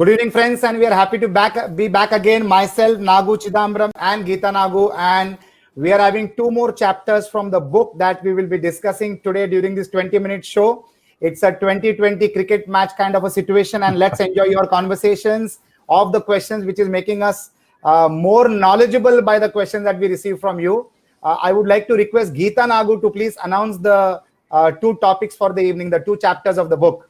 Good evening, friends, and we are happy to be back again. Myself, Nagu Chidambaram, and Geeta Nagu, and we are having two more chapters from the book that we will be discussing today during this 20-minute show. It's a 2020 cricket match kind of a situation, and let's enjoy your conversations of the questions, which is making us more knowledgeable by the questions that we receive from you. I would like to request Geeta Nagu to please announce the two topics for the evening, the two chapters of the book.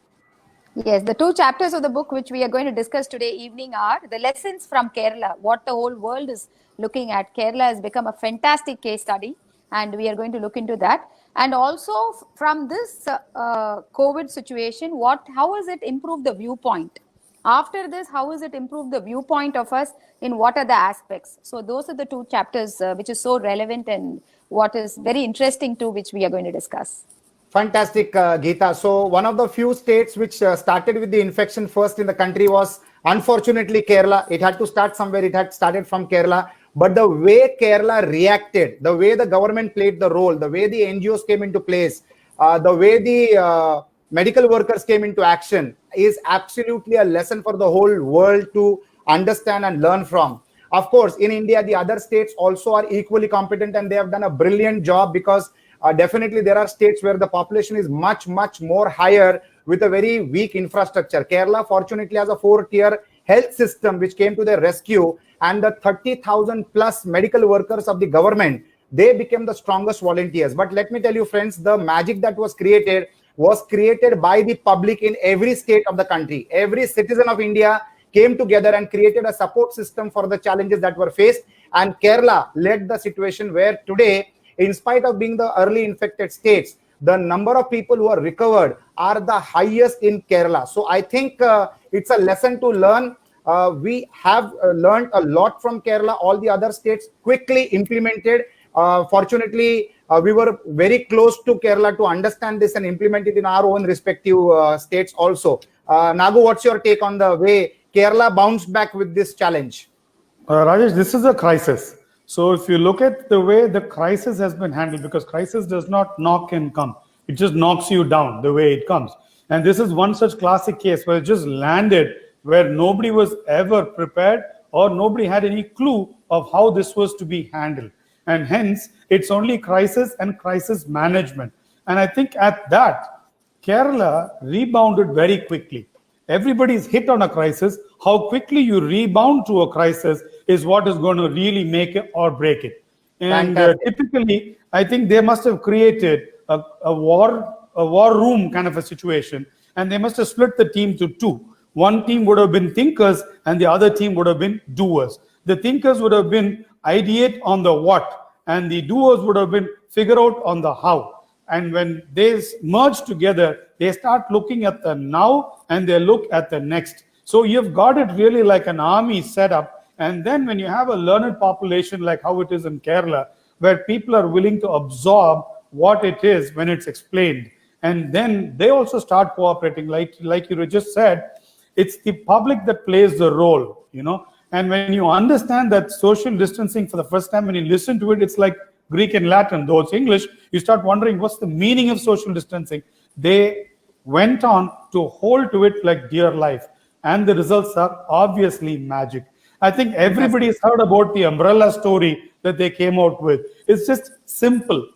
Yes, the two chapters of the book which we are going to discuss today evening are the lessons from Kerala, what the whole world is looking at. Kerala has become a fantastic case study, and we are going to look into that. And also from this COVID situation, how has it improved the viewpoint? After this, how has it improved the viewpoint of us in what are the aspects? So those are the two chapters which is so relevant and what is very interesting too, which we are going to discuss. Fantastic, Geeta. So one of the few states which started with the infection first in the country was unfortunately Kerala. It had to start somewhere. It had started from Kerala. But the way Kerala reacted, the way the government played the role, the way the NGOs came into place, the way the medical workers came into action is absolutely a lesson for the whole world to understand and learn from. Of course, in India, the other states also are equally competent and they have done a brilliant job because definitely there are states where the population is much more higher with a very weak infrastructure. Kerala fortunately has a 4-tier health system which came to their rescue, and the 30,000 plus medical workers of the government, they became the strongest volunteers. But let me tell you, friends, the magic that was created by the public in every state of the country. Every citizen of India came together and created a support system for the challenges that were faced, and Kerala led the situation where today, in spite of being the early infected states, the number of people who are recovered are the highest in Kerala. So I think it's a lesson to learn. We have learned a lot from Kerala. All the other states quickly implemented. Fortunately, we were very close to Kerala to understand this and implement it in our own respective states also. Nagu, what's your take on the way Kerala bounced back with this challenge? Rajesh, this is a crisis. So if you look at the way the crisis has been handled, because crisis does not knock and come, it just knocks you down the way it comes. And this is one such classic case where it just landed where nobody was ever prepared or nobody had any clue of how this was to be handled. And hence, it's only crisis and crisis management. And I think at that, Kerala rebounded very quickly. Everybody's hit on a crisis. How quickly you rebound to a crisis is what is going to really make it or break it. And typically, I think they must have created a war room kind of a situation, and they must have split the team to two. One team would have been thinkers, and the other team would have been doers. The thinkers would have been ideate on the what, and the doers would have been figure out on the how. And when they merge together, they start looking at the now and they look at the next. So you've got it really like an army setup. And then when you have a learned population like how it is in Kerala, where people are willing to absorb what it is when it's explained, and then they also start cooperating, like you just said, it's the public that plays the role, And when you understand that social distancing for the first time, when you listen to it, it's like Greek and Latin, though it's English, you start wondering what's the meaning of social distancing. They went on to hold to it like dear life. And the results are obviously magic. I think everybody's heard about the umbrella story that they came out with. It's just simple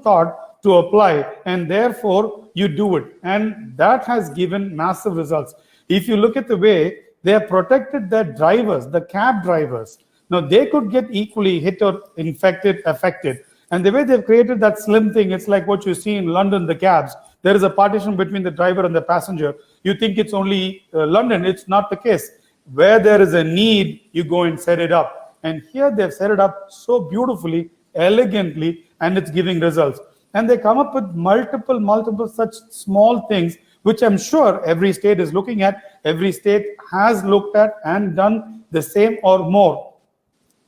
thought to apply, and therefore you do it. And that has given massive results. If you look at the way they have protected their drivers, the cab drivers, now they could get equally hit or infected, affected. And the way they've created that slim thing, it's like what you see in London, the cabs. There is a partition between the driver and the passenger. You think it's only London. It's not the case. Where there is a need, you go and set it up. And here they've set it up so beautifully, elegantly, and it's giving results. And they come up with multiple such small things, which I'm sure every state is looking at. Every state has looked at and done the same or more.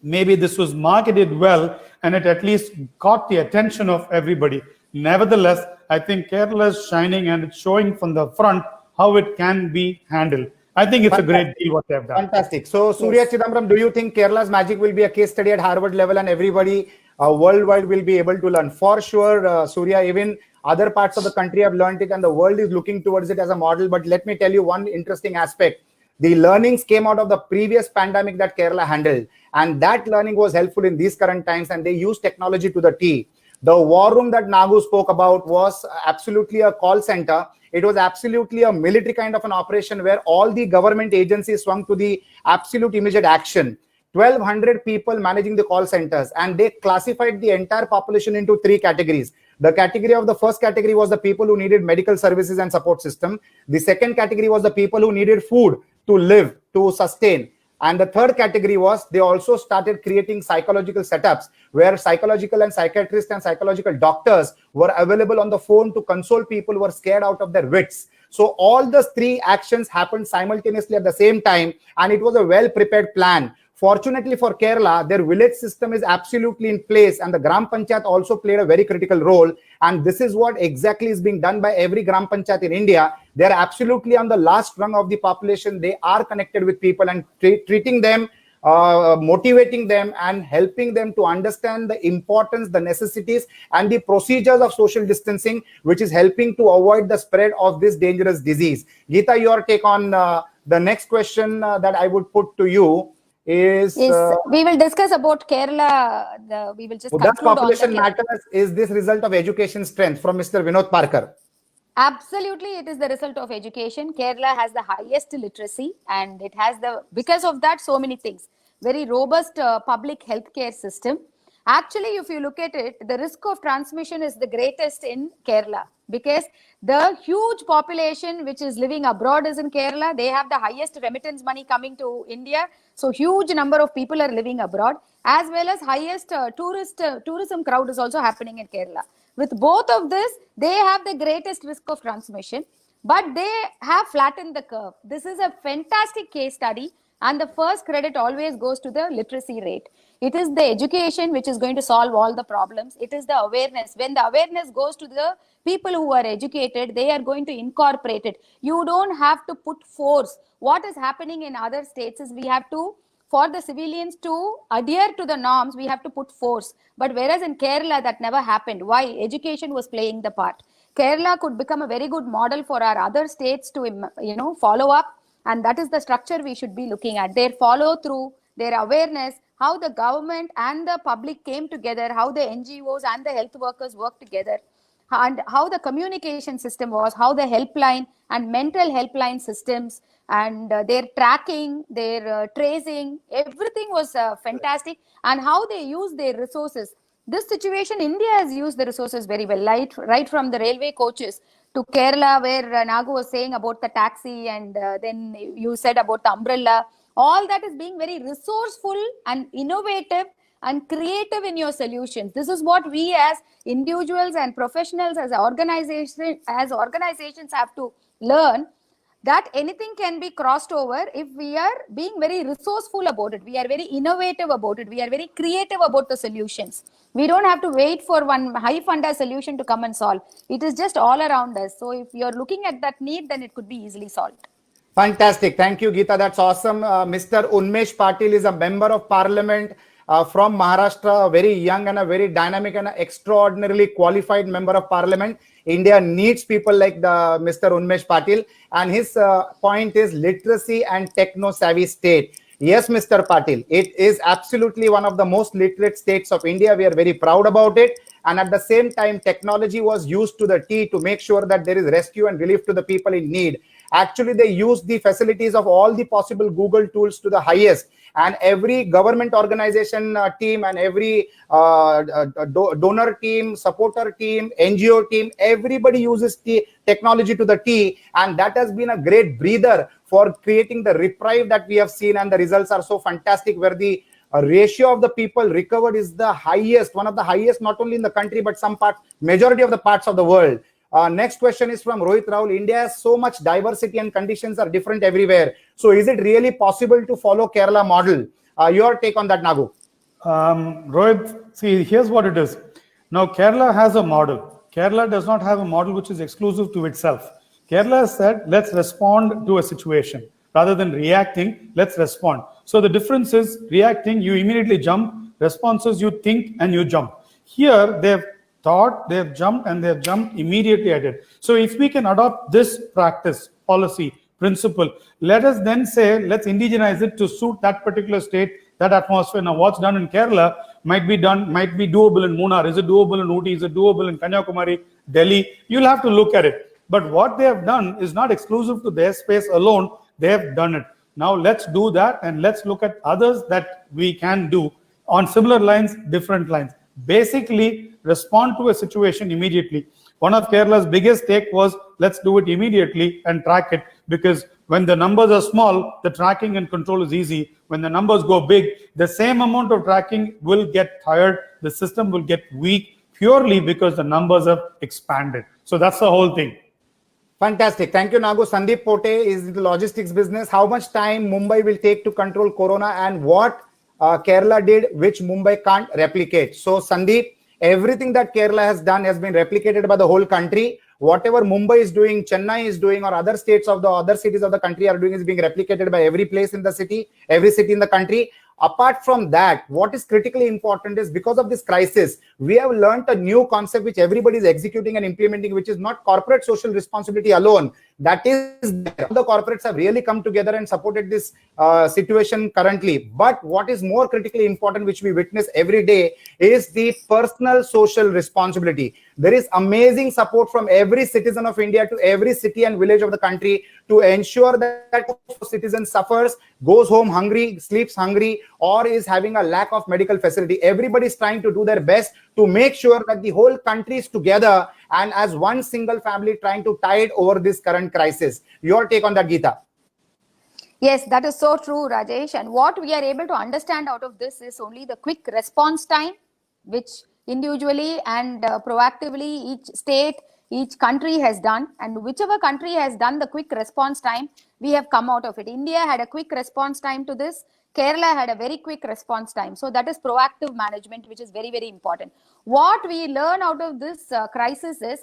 Maybe this was marketed well and it at least caught the attention of everybody. Nevertheless, I think Kerala is shining and it's showing from the front how it can be handled. I think it's a great deal what they have done. Fantastic. So, Surya Chidambaram, do you think Kerala's magic will be a case study at Harvard level and everybody worldwide will be able to learn? For sure, Surya, even other parts of the country have learned it and the world is looking towards it as a model. But let me tell you one interesting aspect. The learnings came out of the previous pandemic that Kerala handled, and that learning was helpful in these current times, and they used technology to the T. The war room that Nagu spoke about was absolutely a call center. It was absolutely a military kind of an operation where all the government agencies swung to the absolute immediate action. 1,200 people managing the call centers, and they classified the entire population into 3 categories. The category of the first category was the people who needed medical services and support system. The second category was the people who needed food to live, to sustain. And the third category was they also started creating psychological setups where psychological and psychiatrists and psychological doctors were available on the phone to console people who were scared out of their wits. So all the 3 actions happened simultaneously at the same time, and it was a well-prepared plan. Fortunately for Kerala, their village system is absolutely in place, and the Gram Panchayat also played a very critical role. And this is what exactly is being done by every Gram Panchayat in India. They are absolutely on the last rung of the population. They are connected with people and treating them, motivating them, and helping them to understand the importance, the necessities, and the procedures of social distancing, which is helping to avoid the spread of this dangerous disease. Geeta, your take on the next question that I would put to you is we will discuss about Kerala. We will just does conclude population on the matters? Is this result of education strength from Mr. Vinod Parkar? Absolutely, it is the result of education. Kerala has the highest literacy, and it has because of that, so many things. Very robust public healthcare system. Actually, if you look at it, the risk of transmission is the greatest in Kerala because the huge population which is living abroad is in Kerala. They have the highest remittance money coming to India. So huge number of people are living abroad, as well as highest tourism crowd is also happening in Kerala. With both of this, they have the greatest risk of transmission, but they have flattened the curve. This is a fantastic case study, and the first credit always goes to the literacy rate. It is the education which is going to solve all the problems. It is the awareness. When the awareness goes to the people who are educated, they are going to incorporate it. You don't have to put force. What is happening in other states is we have to, for the civilians to adhere to the norms, we have to put force. But whereas in Kerala, that never happened. Why? Education was playing the part. Kerala could become a very good model for our other states to, follow up. And that is the structure we should be looking at. Their follow through, their awareness, how the government and the public came together, how the NGOs and the health workers worked together, and how the communication system was, how the helpline and mental helpline systems and their tracking, their tracing, everything was fantastic, and how they use their resources. This situation, India has used the resources very well, right from the railway coaches to Kerala, where Nagu was saying about the taxi, and then you said about the umbrella. All that is being very resourceful and innovative and creative in your solutions. This is what we as individuals and professionals, as organizations have to learn, that anything can be crossed over if we are being very resourceful about it. We are very innovative about it. We are very creative about the solutions. We don't have to wait for one high funder solution to come and solve. It is just all around us. So if you're looking at that need, then it could be easily solved. Fantastic. Thank you, Geeta. That's awesome. Mr. Unmesh Patil is a member of parliament from Maharashtra, a very young and a very dynamic and extraordinarily qualified member of parliament. India needs people like Mr. Unmesh Patil, and his point is literacy and techno-savvy state. Yes, Mr. Patil, it is absolutely one of the most literate states of India. We are very proud about it. And at the same time, technology was used to the T to make sure that there is rescue and relief to the people in need. Actually, they used the facilities of all the possible Google tools to the highest. And every government organization team and every donor team, supporter team, NGO team, everybody uses technology to the T. And that has been a great breather for creating the reprieve that we have seen. And the results are so fantastic, where the ratio of the people recovered is the highest, one of the highest, not only in the country, but majority of the parts of the world. Next question is from Rohit Rahul. India has so much diversity and conditions are different everywhere. So is it really possible to follow Kerala model? Your take on that, Nagu. Rohit, see, here's what it is. Now, Kerala has a model. Kerala does not have a model which is exclusive to itself. Kerala has said, let's respond to a situation. Rather than reacting, let's respond. So the difference is reacting, you immediately jump. Responses, you think and you jump. Here, they've thought, they've jumped, and they've jumped immediately at it. So if we can adopt this practice, policy, principle. Let us then say, let's indigenize it to suit that particular state, that atmosphere. Now, what's done in Kerala might be doable in Munnar. Is it doable in Ooty? Is it doable in Kanyakumari, Delhi? You'll have to look at it. But what they have done is not exclusive to their space alone. They have done it. Now let's do that, and let's look at others that we can do on similar lines, different lines. Basically, respond to a situation immediately. One of Kerala's biggest take was, let's do it immediately and track it, because when the numbers are small, the tracking and control is easy. When the numbers go big, the same amount of tracking will get tired. The system will get weak purely because the numbers have expanded. So that's the whole thing. Fantastic. Thank you, Nagu. Sandeep Pote is in the logistics business. How much time Mumbai will take to control Corona, and what Kerala did, which Mumbai can't replicate? So, Sandeep, everything that Kerala has done has been replicated by the whole country. Whatever Mumbai is doing, Chennai is doing, or other states of the other cities of the country are doing is being replicated by every place in the city, every city in the country. Apart from that, what is critically important is, because of this crisis, we have learned a new concept which everybody is executing and implementing, which is not corporate social responsibility alone. That is, the corporates have really come together and supported this situation currently. But what is more critically important, which we witness every day, is the personal social responsibility. There is amazing support from every citizen of India to every city and village of the country to ensure that citizen suffers, goes home hungry, sleeps hungry, or is having a lack of medical facility. Everybody is trying to do their best to make sure that the whole country is together and as one single family trying to tide over this current crisis. Your take on that, Geeta? Yes, that is so true, Rajesh. And what we are able to understand out of this is only the quick response time, which individually and proactively each state, each country has done. And whichever country has done the quick response time, we have come out of it. India had a quick response time to this. Kerala had a very quick response time. So that is proactive management, which is very, very important. What we learn out of this crisis is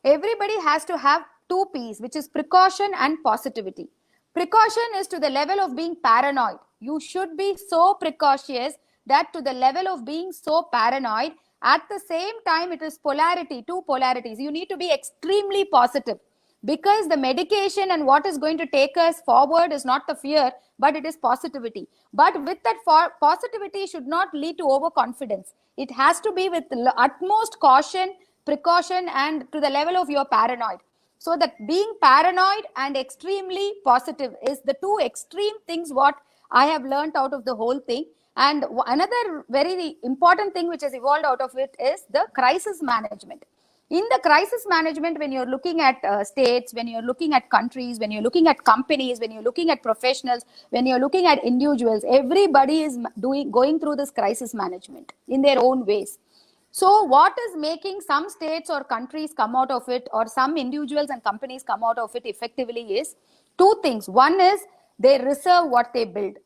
everybody has to have two P's, which is precaution and positivity. Precaution is to the level of being paranoid. You should be so precautious that to the level of being so paranoid. At the same time, it is polarity, two polarities. You need to be extremely positive, because the medication and what is going to take us forward is not the fear, but it is positivity. But with that positivity should not lead to overconfidence. It has to be with utmost caution, precaution, and to the level of your paranoid. So that being paranoid and extremely positive is the two extreme things what I have learned out of the whole thing. And another very important thing which has evolved out of it is the crisis management. In the crisis management, when you're looking at states, when you're looking at countries, when you're looking at companies, when you're looking at professionals, when you're looking at individuals, everybody is going through this crisis management in their own ways. So what is making some states or countries come out of it, or some individuals and companies come out of it effectively, is two things. One is they reserve what they build.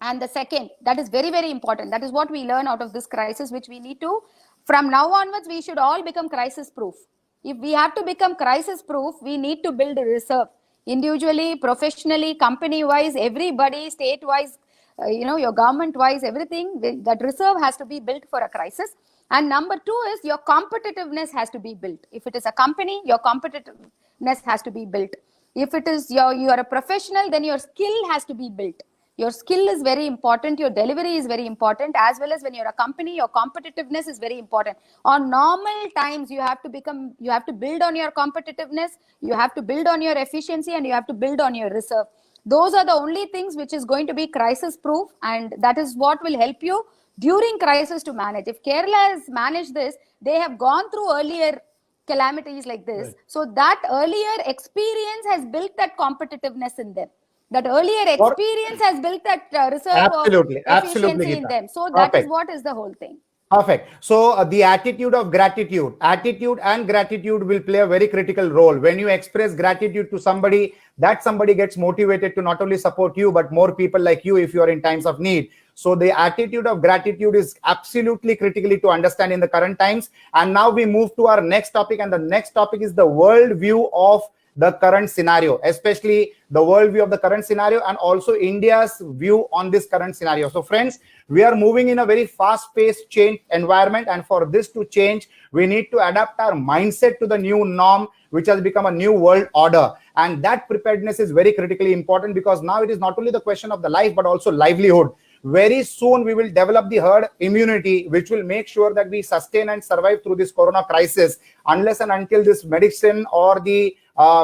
And the second, that is very, very important. That is what we learn out of this crisis, which we need to, from now onwards, we should all become crisis proof. If we have to become crisis proof, we need to build a reserve. Individually, professionally, company wise, everybody, state wise, your government wise, everything, that reserve has to be built for a crisis. And number two is your competitiveness has to be built. If it is a company, your competitiveness has to be built. If it is you are a professional, then your skill has to be built. Your skill is very important. Your delivery is very important, as well as when you're a company, your competitiveness is very important. On normal times, you have to build on your competitiveness, you have to build on your efficiency, and you have to build on your reserve. Those are the only things which is going to be crisis proof, and that is what will help you during crisis to manage. If Kerala has managed this, they have gone through earlier calamities like this. Right. So that earlier experience has built that competitiveness in them. That earlier experience has built that reserve of efficiency in them. So that is what is the whole thing. Perfect. So the attitude of gratitude, attitude and gratitude will play a very critical role. When you express gratitude to somebody, that somebody gets motivated to not only support you, but more people like you if you are in times of need. So the attitude of gratitude is absolutely critically to understand in the current times. And now we move to our next topic, and the next topic is the world view of the current scenario, especially the worldview of the current scenario and also India's view on this current scenario. So friends, we are moving in a very fast-paced change environment, and for this to change, we need to adapt our mindset to the new norm, which has become a new world order. And that preparedness is very critically important, because now it is not only the question of the life, but also livelihood. Very soon we will develop the herd immunity, which will make sure that we sustain and survive through this corona crisis, unless and until this medicine or the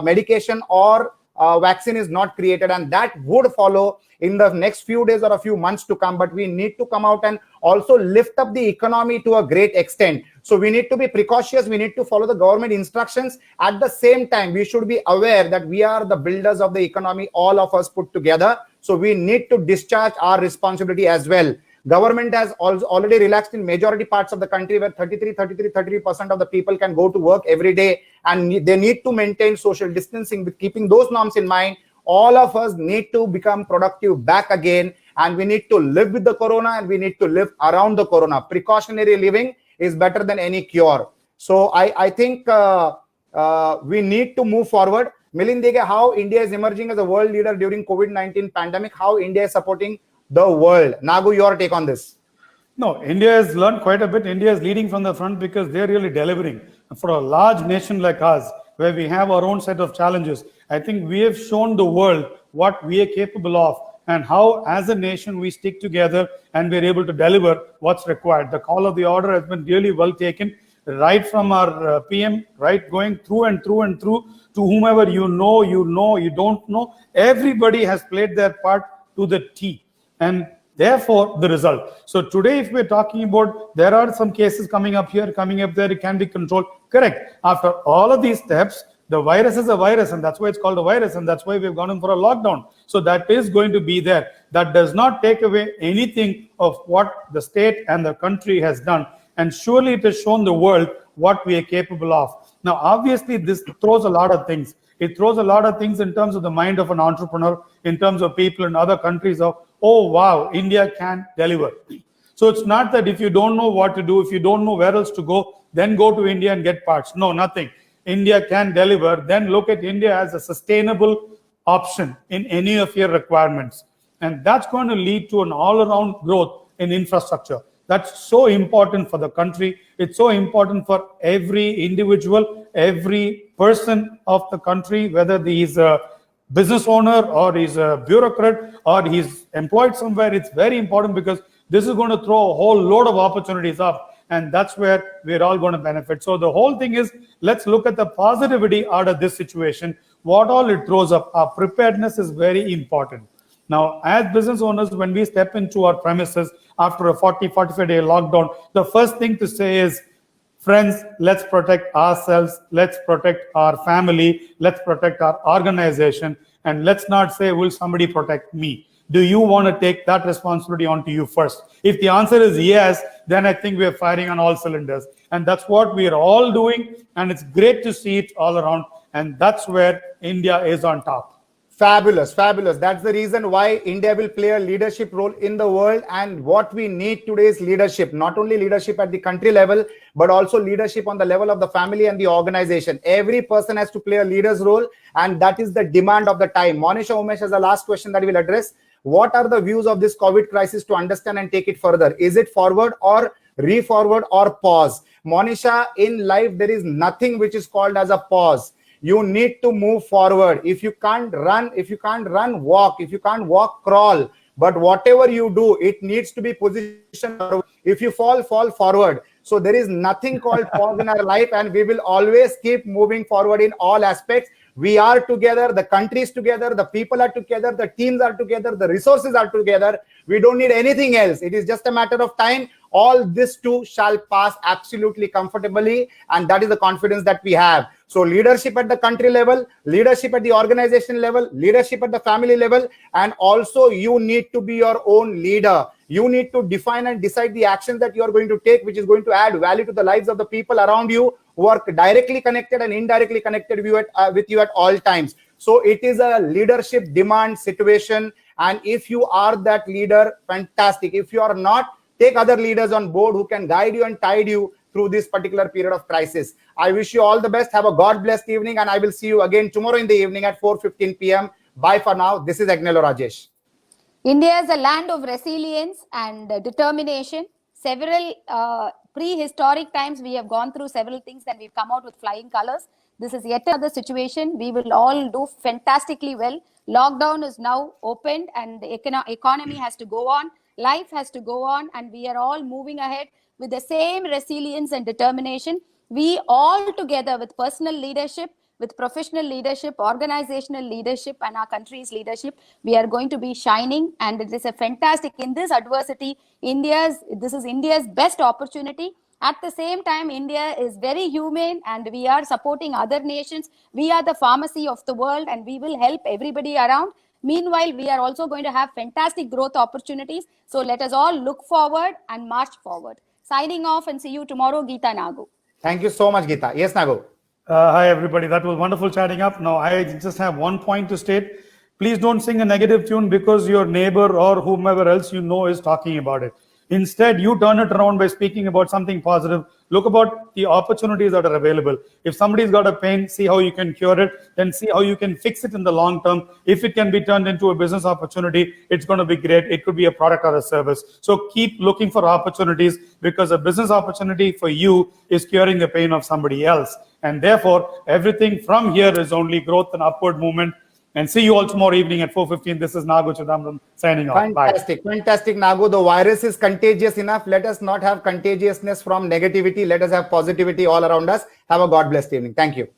medication or vaccine is not created. And that would follow in the next few days or a few months to come. But we need to come out and also lift up the economy to a great extent. So we need to be precautious. We need to follow the government instructions. At the same time, we should be aware that we are the builders of the economy, all of us put together. So we need to discharge our responsibility as well. Government has already relaxed in majority parts of the country, where 33% of the people can go to work every day, and they need to maintain social distancing. With keeping those norms in mind, all of us need to become productive back again, and we need to live with the corona, and we need to live around the corona. Precautionary living is better than any cure. So I think we need to move forward. Milind Dege, how India is emerging as a world leader during COVID-19 pandemic, how India is supporting the world. Nagu, your take on this? No, India has learned quite a bit. India is leading from the front because they're really delivering. For a large nation like us, where we have our own set of challenges, I think we have shown the world what we are capable of, and how as a nation we stick together and we're able to deliver what's required. The call of the order has been really well taken, right from our PM, right, going through and through and through to whomever you don't know. Everybody has played their part to the T. And therefore, the result. So today, if we're talking about, there are some cases coming up here, coming up there, it can be controlled. Correct. After all of these steps, the virus is a virus, and that's why it's called a virus, and that's why we've gone in for a lockdown. So that is going to be there. That does not take away anything of what the state and the country has done. And surely it has shown the world what we are capable of. Now, obviously, this throws a lot of things. It throws a lot of things in terms of the mind of an entrepreneur, in terms of people in other countries of, oh, wow, India can deliver. So it's not that if you don't know what to do, if you don't know where else to go, then go to India and get parts. No, nothing. India can deliver. Then look at India as a sustainable option in any of your requirements. And that's going to lead to an all-around growth in infrastructure. That's so important for the country. It's so important for every individual, every person of the country, whether he's a business owner or he's a bureaucrat or he's employed somewhere. It's very important because this is going to throw a whole load of opportunities up, and that's where we're all going to benefit. So the whole thing is, let's look at the positivity out of this situation, what all it throws up. Our preparedness is very important. Now, as business owners, when we step into our premises after a 45-day lockdown, the first thing to say is, friends, let's protect ourselves, let's protect our family, let's protect our organization, and let's not say, will somebody protect me? Do you want to take that responsibility onto you first? If the answer is yes, then I think we're firing on all cylinders. And that's what we are all doing, and it's great to see it all around, and that's where India is on top. Fabulous, fabulous. That's the reason why India will play a leadership role in the world. And what we need today is leadership, not only leadership at the country level, but also leadership on the level of the family and the organization. Every person has to play a leader's role, and that is the demand of the time. Monisha Umesh has the last question that we'll address. What are the views of this COVID crisis to understand and take it further? Is it forward or re-forward or pause? Monisha, in life, there is nothing which is called as a pause. You need to move forward. If you can't run, walk. If you can't walk, crawl. But whatever you do, it needs to be positioned. If you fall forward. So there is nothing called pause in our life, and we will always keep moving forward in all aspects. We are together, the country is together, the people are together, the teams are together, the resources are together. We don't need anything else. It is just a matter of time. All this too shall pass absolutely comfortably, and that is the confidence that we have. So leadership at the country level, leadership at the organization level, leadership at the family level, and also you need to be your own leader. You need to define and decide the actions that you are going to take, which is going to add value to the lives of the people around you who are directly connected and indirectly connected with you at all times. So it is a leadership demand situation. And if you are that leader, fantastic. If you are not, take other leaders on board who can guide you and guide you through this particular period of crisis. I wish you all the best. Have a God-blessed evening, and I will see you again tomorrow in the evening at 4:15 p.m. Bye for now. This is Agnello Rajesh. India is a land of resilience and determination. Several prehistoric times we have gone through several things and we've come out with flying colors. This is yet another situation. We will all do fantastically well. Lockdown is now opened and the economy has to go on. Life has to go on, and we are all moving ahead with the same resilience and determination. We all together, with personal leadership, with professional leadership, organizational leadership, and our country's leadership, we are going to be shining. And it is a fantastic, in this adversity, this is India's best opportunity. At the same time, India is very humane and we are supporting other nations. We are the pharmacy of the world and we will help everybody around. Meanwhile, we are also going to have fantastic growth opportunities. So let us all look forward and march forward. Signing off, and see you tomorrow, Geeta Nagu. Thank you so much, Geeta. Yes, Nagu. Hi, everybody. That was wonderful chatting up. Now, I just have one point to state. Please don't sing a negative tune because your neighbor or whomever else you know is talking about it. Instead, you turn it around by speaking about something positive. Look about the opportunities that are available. If somebody's got a pain, see how you can cure it, then see how you can fix it in the long term. If it can be turned into a business opportunity, it's going to be great. It could be a product or a service. So keep looking for opportunities, because a business opportunity for you is curing the pain of somebody else. And therefore, everything from here is only growth and upward movement. And see you all tomorrow evening at 4:15. This is Nagu Chidambaram signing off. Fantastic, fantastic, Nagu. The virus is contagious enough. Let us not have contagiousness from negativity. Let us have positivity all around us. Have a God-blessed evening. Thank you.